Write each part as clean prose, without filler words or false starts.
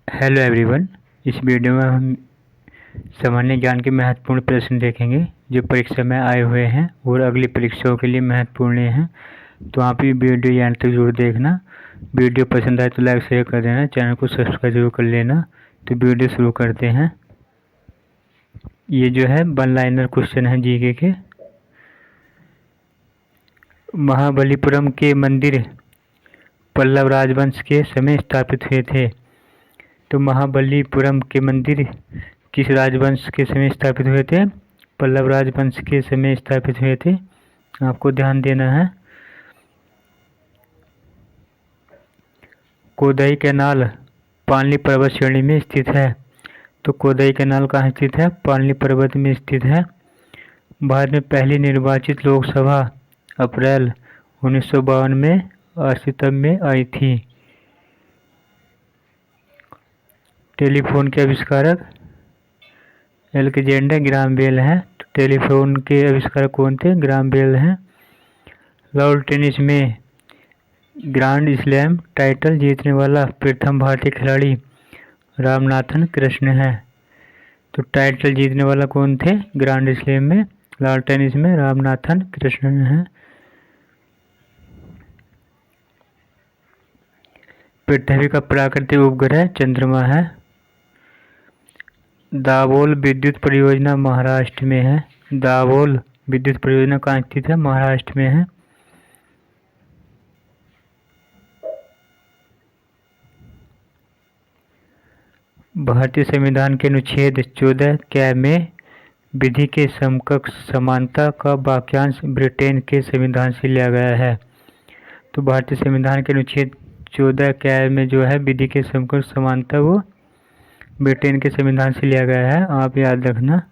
Hello everyone. इस video में हम सामान्य ज्ञान के महत्वपूर्ण प्रश्न देखेंगे जो परीक्षा में आए हुए हैं और अगली परीक्षाओं के लिए महत्वपूर्ण हैं। तो आप ये वीडियो यहाँ तक जरूर देखना। वीडियो पसंद आए तो लाइक शेयर कर देना, चैनल को सब्सक्राइब जरूर कर लेना। तो वीडियो शुरू करते हैं। ये जो है वन लाइनर क्वेश्चन है जीके के। महाबलीपुरम के मंदिर पल्लव राजवंश के समय स्थापित हुए थे। तो महाबलीपुरम के मंदिर किस राजवंश के समय स्थापित हुए थे? पल्लव राजवंश के समय स्थापित हुए थे। आपको ध्यान देना है। कोदई कैनाल पालनी पर्वत श्रेणी में स्थित है। तो कोदई कैनाल कहाँ स्थित है? पालनी पर्वत में स्थित है। भारत में पहली निर्वाचित लोकसभा अप्रैल 1952 में अस्तित्व में आई थी। टेलीफोन के आविष्कारक अलेक्जेंडर ग्राहम बेल हैं। तो टेलीफोन के आविष्कारक कौन थे? ग्राहम बेल हैं। लॉन टेनिस में ग्रैंड स्लैम टाइटल जीतने वाला प्रथम भारतीय खिलाड़ी रामनाथन कृष्ण है। तो टाइटल जीतने वाला कौन थे? ग्रैंड स्लैम में लॉन टेनिस में रामनाथन कृष्ण है। पृथ्वी का प्राकृतिक उपग्रह चंद्रमा है। दाभोल विद्युत परियोजना महाराष्ट्र में है। दाभोल विद्युत परियोजना कहाँ स्थित है? महाराष्ट्र में है। भारतीय संविधान के अनुच्छेद 14 क्या में विधि के समकक्ष समानता का वाक्यांश ब्रिटेन के संविधान से लिया गया है। तो भारतीय संविधान के अनुच्छेद 14 क्या में जो है विधि के समकक्ष समानता वो ब्रिटेन के संविधान से लिया गया है। आप याद रखना।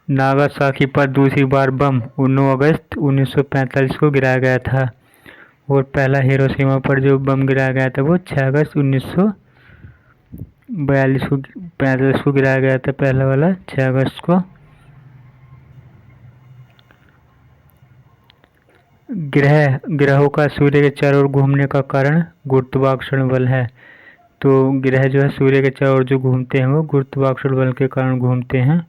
नागासाकी पर दूसरी बार बम 19 अगस्त 1945 को गिराया गया था और पहला हिरोशिमा पर जो बम गिराया गया था वो 6 अगस्त 1945 को गिराया गया था। पहला वाला 6 अगस्त को। ग्रहों का सूर्य के चारों ओर घूमने का कारण गुरुत्वाकर्षण बल है। तो ग्रह जो है सूर्य के चारों ओर जो घूमते हैं वो गुरुत्वाकर्षण बल के कारण घूमते हैं।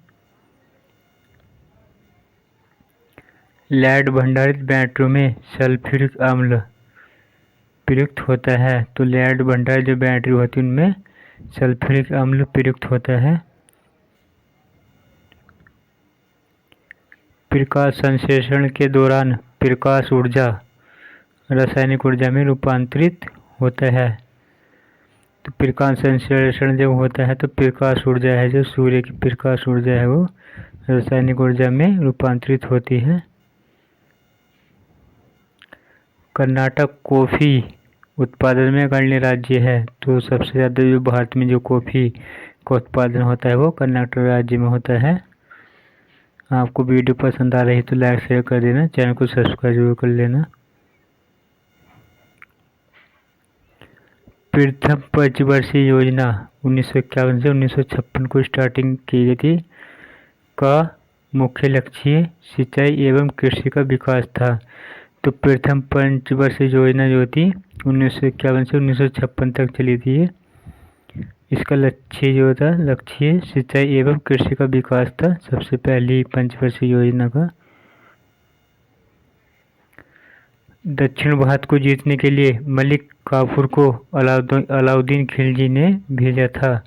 लेड भंडारित बैटरियों में सल्फ्यूरिक अम्ल प्रयुक्त होता है। तो लेड भंडारित जो बैटरी होती है उनमें सल्फ्यूरिक अम्ल प्रयुक्त होता है। प्रकाश संश्लेषण के दौरान प्रकाश ऊर्जा रासायनिक ऊर्जा में रूपांतरित होता है। तो प्रकाश संश्लेषण जब होता है तो प्रकाश ऊर्जा है जो सूर्य की प्रकाश ऊर्जा है वो रासायनिक ऊर्जा में रूपांतरित होती है। कर्नाटक कॉफ़ी उत्पादन में अग्रणी राज्य है। तो सबसे ज़्यादा जो भारत में जो कॉफ़ी का उत्पादन होता है वो कर्नाटक राज्य में होता है। आपको वीडियो पसंद आ रही तो लाइक शेयर कर देना, चैनल को सब्सक्राइब जरूर कर लेना। प्रथम पंचवर्षीय योजना 1951 से 1956 को स्टार्टिंग की गई थी का मुख्य लक्ष्य सिंचाई एवं कृषि का विकास था। तो प्रथम पंचवर्षीय योजना जो थी 1951 से 1956 तक चली थी। इसका लक्ष्य जो था लक्ष्य सिंचाई एवं कृषि का विकास था सबसे पहली पंचवर्षीय योजना का। दक्षिण भारत को जीतने के लिए मलिक काफूर को अलाउद्दीन खिलजी ने भेजा था।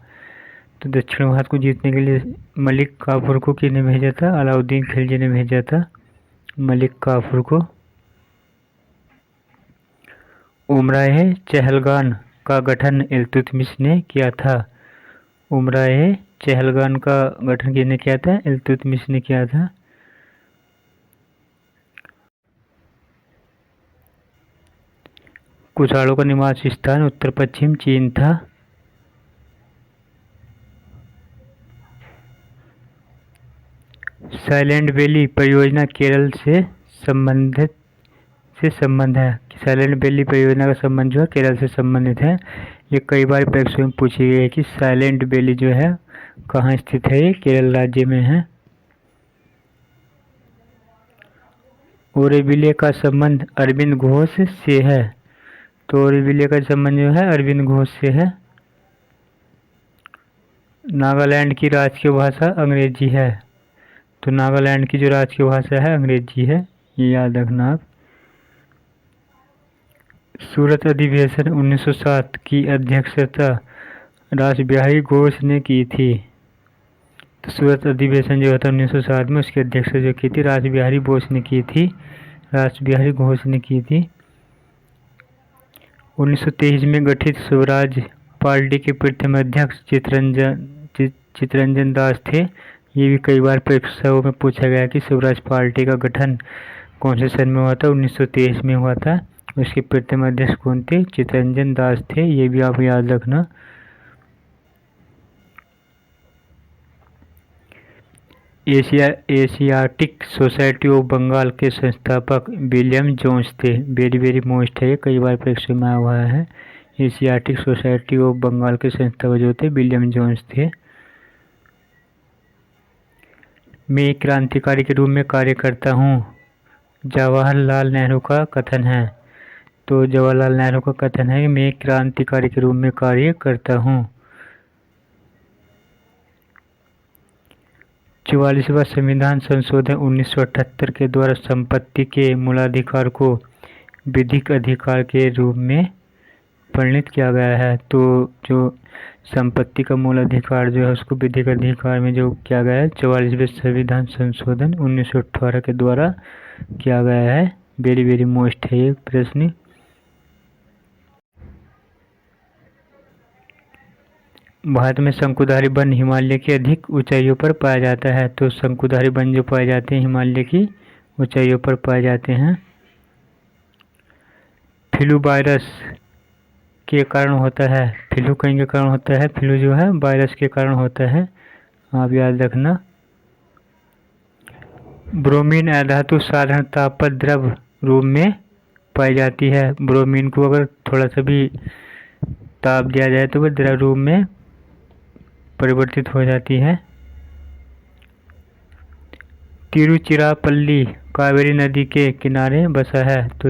तो दक्षिण भारत को जीतने के लिए मलिक काफूर को किसने भेजा था? अलाउद्दीन खिलजी ने भेजा था मलिक काफूर को। उमराए चहलगान का गठन इल्तुतमिश ने किया था। उमराए चहलगान का गठन किसने किया था? इल्तुतमिश ने किया था। कुशाणों का निवास स्थान उत्तर पश्चिम चीन था। साइलेंट वैली परियोजना केरल से संबंध है। साइलेंट वैली परियोजना का संबंध जो है केरल से संबंधित है। ये कई बार परीक्षा में पूछी गई है कि साइलेंट वैली जो है कहाँ स्थित है? ये केरल राज्य में है। ओरेविले का संबंध अरविंद घोष से है। तो औरबिले का संबंध जो है अरविंद घोष से है। नागालैंड की राजकीय भाषा अंग्रेजी है। तो नागालैंड की जो राजकीय भाषा है अंग्रेजी है, ये याद रखना आप। सूरत अधिवेशन 1907 की अध्यक्षता रासबिहारी घोष ने की थी। तो सूरत अधिवेशन जो था 1907 में, उसकी अध्यक्षता जो की थी रासबिहारी घोष ने की थी। रासबिहारी घोष ने की थी। 1923 में गठित स्वराज पार्टी के प्रथम अध्यक्ष चित्तरंजन दास थे। ये भी कई बार परीक्षाओं में पूछा गया कि स्वराज पार्टी का गठन कौन से सन में हुआ था? 1923 में हुआ था। उसके प्रथम अध्यक्ष कौन थे? चित्तरंजन दास थे। ये भी आप याद रखना। एशियाटिक सोसाइटी ऑफ बंगाल के संस्थापक विलियम जोन्स थे। वेरी मोस्ट है, कई बार परीक्षा में आया हुआ है। एशियाटिक सोसाइटी ऑफ बंगाल के संस्थापक जो थे विलियम जोन्स थे। मैं एक क्रांतिकारी के रूप में कार्य करता हूँ, जवाहरलाल नेहरू का कथन है। तो जवाहरलाल नेहरू का कथन है कि मैं एक क्रांतिकारी के रूप में कार्य करता हूँ। 44वां संविधान संशोधन 1978 के द्वारा संपत्ति के मूलाधिकार को विधिक अधिकार के रूप में परिणत किया गया है। तो जो संपत्ति का मूलाधिकार जो है उसको विधिक अधिकार में जो किया गया है 44वें संविधान संशोधन 1918 के द्वारा किया गया है। वेरी मोस्ट है ये प्रश्न। भारत में शंकुधारी वन हिमालय की अधिक ऊंचाइयों पर पाया जाता है। तो शंकुधारी वन जो पाए जाते हैं हिमालय की ऊंचाइयों पर पाए जाते हैं। फ्लू वायरस के कारण होता है। फ्लू कहीं के कारण होता है। फ्लू जो है वायरस के कारण होता है, आप याद रखना। ब्रोमीन अधातु साधारण ताप पर द्रव रूप में पाई जाती है। ब्रोमीन को अगर थोड़ा सा भी ताप दिया जाए तो वह द्रव रूप में परिवर्तित हो जाती है। तिरुचिरापल्ली कावेरी नदी के किनारे बसा है। तो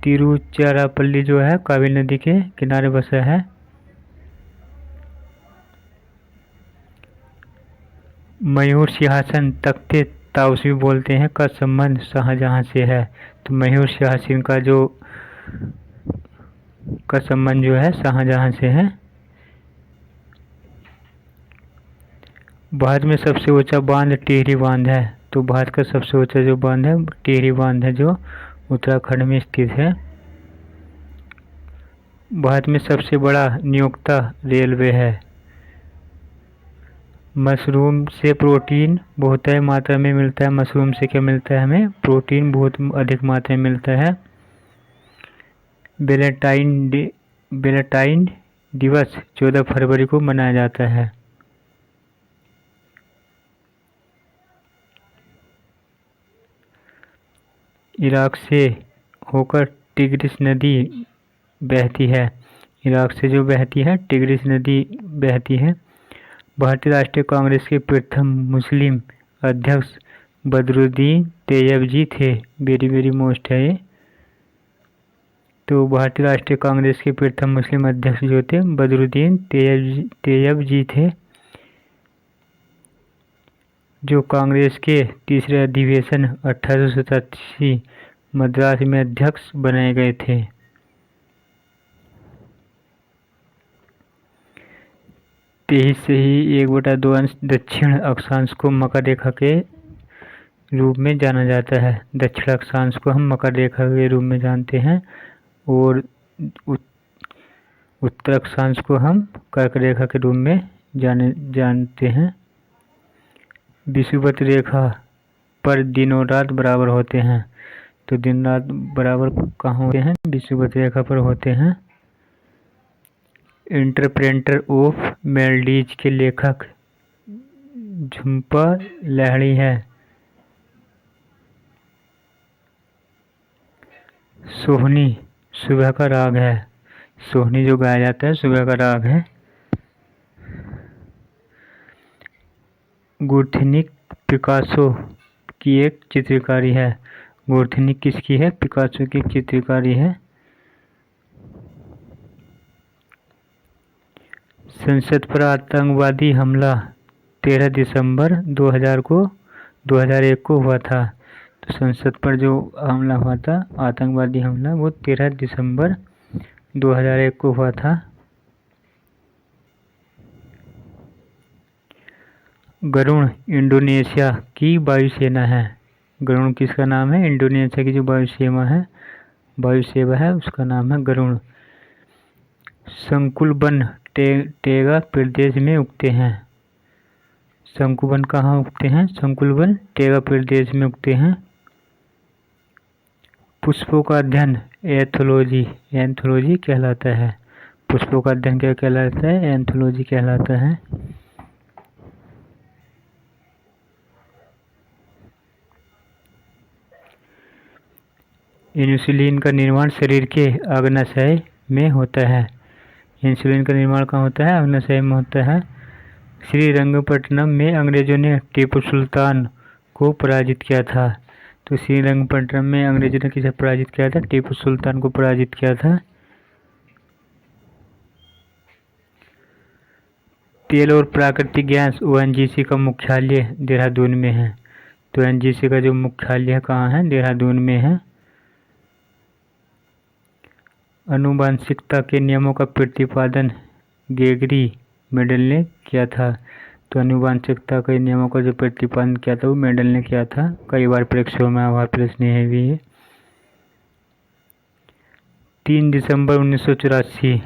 तिरुचिरापल्ली जो है कावेरी नदी के किनारे बसा है। मयूर सिंहासन तख्ते ताउस भी बोलते हैं का संबंध शाहजहां से है। तो मयूर सिंहासन का संबंध जो है शाहजहां से है। भारत में सबसे ऊंचा बांध टिहरी बांध है। तो भारत का सबसे ऊंचा जो बांध है टिहरी बांध है जो उत्तराखंड में स्थित है। भारत में सबसे बड़ा नियोक्ता रेलवे है। मशरूम से प्रोटीन बहुत अधिक मात्रा में मिलता है। मशरूम से क्या मिलता है? हमें प्रोटीन बहुत अधिक मात्रा में मिलता है। वैलेंटाइन दिवस 14 फरवरी को मनाया जाता है। इराक से होकर टिग्रिस नदी बहती है। इराक से जो बहती है टिग्रिस नदी बहती है। भारतीय राष्ट्रीय कांग्रेस के प्रथम मुस्लिम अध्यक्ष बदरुद्दीन तैयबजी थे। वेरी मोस्ट है ये। तो भारतीय राष्ट्रीय कांग्रेस के प्रथम मुस्लिम अध्यक्ष जो थे बदरुद्दीन तैयबजी थे, जो कांग्रेस के तीसरे अधिवेशन 1887 मद्रास में अध्यक्ष बनाए गए थे। तेईस से ही 1/2 अंश दक्षिण अक्षांश को मकर रेखा के रूप में जाना जाता है। दक्षिण अक्षांश को हम मकर रेखा के रूप में जानते हैं और उत्तर अक्षांश को हम कर्क रेखा के रूप में जानते हैं। विषुवत रेखा पर दिन और रात बराबर होते हैं। तो दिन रात बराबर कहाँ होते हैं? विषुवत रेखा पर होते हैं। इंटरप्रेटर ऑफ मेलडीज के लेखक झुम्पा लाहिड़ी है। सोहनी सुबह का राग है। सोहनी जो गाया जाता है सुबह का राग है। गुरथिनिक पिकासो की एक चित्रकारी है। गुरथिनिक किसकी है? पिकासो की चित्रकारी है। संसद पर आतंकवादी हमला 13 दिसंबर 2001 को हुआ था। तो संसद पर जो हमला हुआ था, आतंकवादी हमला, वो 13 दिसंबर 2001 को हुआ था। गरुड़ इंडोनेशिया की वायुसेना है। गरुड़ किसका नाम है? इंडोनेशिया की जो वायुसेना है उसका नाम है गरुड़। शंकुल वन टेगा प्रदेश में उगते हैं। शंकुल वन कहाँ उगते हैं? शंकुल वन टेगा प्रदेश में उगते हैं। पुष्पों का अध्ययन एंथोलॉजी कहलाता है। पुष्पों का अध्ययन क्या कहलाता है? एंथोलॉजी कहलाता है। इंसुलिन का निर्माण शरीर के अग्नाशय में होता है। इंसुलिन का निर्माण कहाँ होता है? अग्नाशय में होता है। श्रीरंगपट्टनम में अंग्रेजों ने टीपू सुल्तान को पराजित किया था। तो श्रीरंगपट्टनम में अंग्रेजों ने किसे पराजित किया था? टीपू सुल्तान को पराजित किया था। तेल और प्राकृतिक गैस ओएनजीसी का मुख्यालय देहरादून में है। तो ओएनजीसी का जो मुख्यालय कहाँ है? देहरादून में है। आनुवंशिकता के नियमों का प्रतिपादन ग्रेगरी मेंडल ने किया था। तो आनुवंशिकता के नियमों का जो प्रतिपादन किया था वो मेंडल ने किया था। कई बार परीक्षाओं में हुआ प्रश्न है भी है। 3 दिसंबर 1984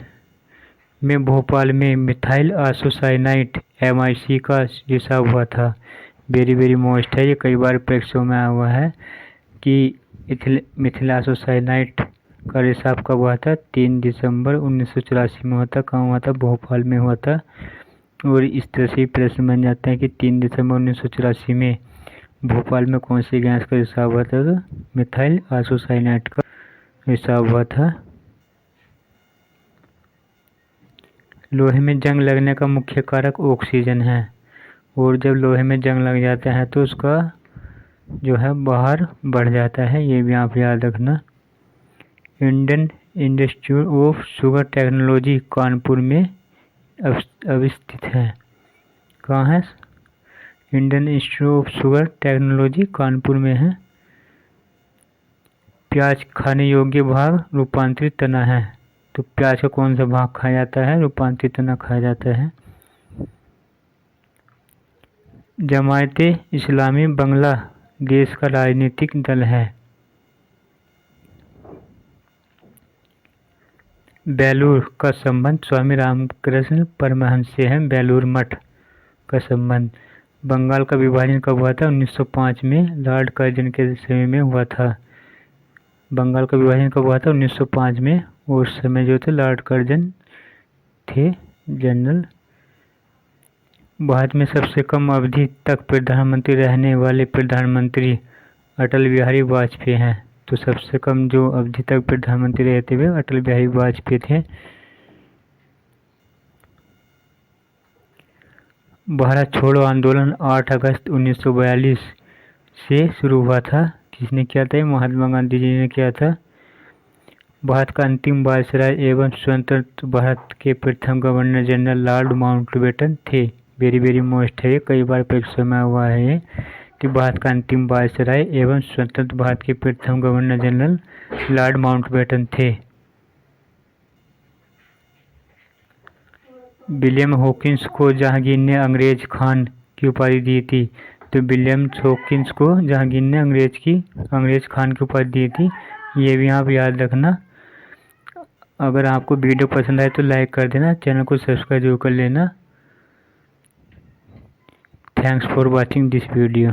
में भोपाल में मिथाइल आइसोसाइनाइड MIC का रिसाव हुआ था। वेरी मोस्ट है, ये कई बार परीक्षाओं में आया हुआ है कि मिथाइल आइसोसाइनाइड का रिसाव कब हुआ था? 3 दिसंबर 1984 में हुआ था। कहाँ हुआ था? भोपाल में हुआ था। और इस तरह से प्रश्न बन जाते हैं कि 3 दिसंबर 1984 में भोपाल में कौन सी गैस का रिसाव हुआ था? तो मिथाइल आइसोसाइनाइड का रिसाव हुआ था। लोहे में जंग लगने का मुख्य कारक ऑक्सीजन है। और जब लोहे में जंग लग जाता है तो उसका जो है बाहर बढ़ जाता है। ये भी आप याद रखना। Indian institute of sugar technology Kanpur में अवस्थित है। कहाँ है? Indian institute of sugar technology Kanpur में है। प्याज खाने योग्य भाग रूपांतरित तना है। तो प्याज का कौन सा भाग खाया जाता है? रूपांतरित तना खाया जाता है। जमायते इस्लामी बांग्लादेश का राजनीतिक दल है। बेलूर का संबंध स्वामी रामकृष्ण परमहंस से है। बेलूर मठ का संबंध। बंगाल का विभाजन कब हुआ था? 1905 में लॉर्ड कर्जन के समय में हुआ था। बंगाल का विभाजन कब हुआ था? 1905 में। उस समय जो थे लॉर्ड कर्जन थे जनरल। भारत में सबसे कम अवधि तक प्रधानमंत्री रहने वाले प्रधानमंत्री अटल बिहारी वाजपेयी हैं। तो सबसे कम जो अवधि तक प्रधानमंत्री रहते हुए अटल बिहारी वाजपेयी थे। भारत छोड़ो आंदोलन 8 अगस्त 1942 से शुरू हुआ था। किसने किया था? महात्मा गांधी जी ने किया था। भारत का अंतिम वायसराय एवं स्वतंत्र भारत के प्रथम गवर्नर जनरल लॉर्ड माउंटबेटन थे। वेरी मोस्ट है, कई बार परीक्षा में हुआ है कि भारत का अंतिम वायसराय एवं स्वतंत्र भारत के प्रथम गवर्नर जनरल लॉर्ड माउंटबेटन थे। विलियम हॉकिंस को जहांगीर ने अंग्रेज खान की उपाधि दी थी। तो विलियम हॉकिंस को जहांगीर ने अंग्रेज खान की उपाधि दी थी। ये भी आप याद रखना। अगर आपको वीडियो पसंद आए तो लाइक कर देना, चैनल को सब्सक्राइब जरूर कर लेना। Thanks for watching this video.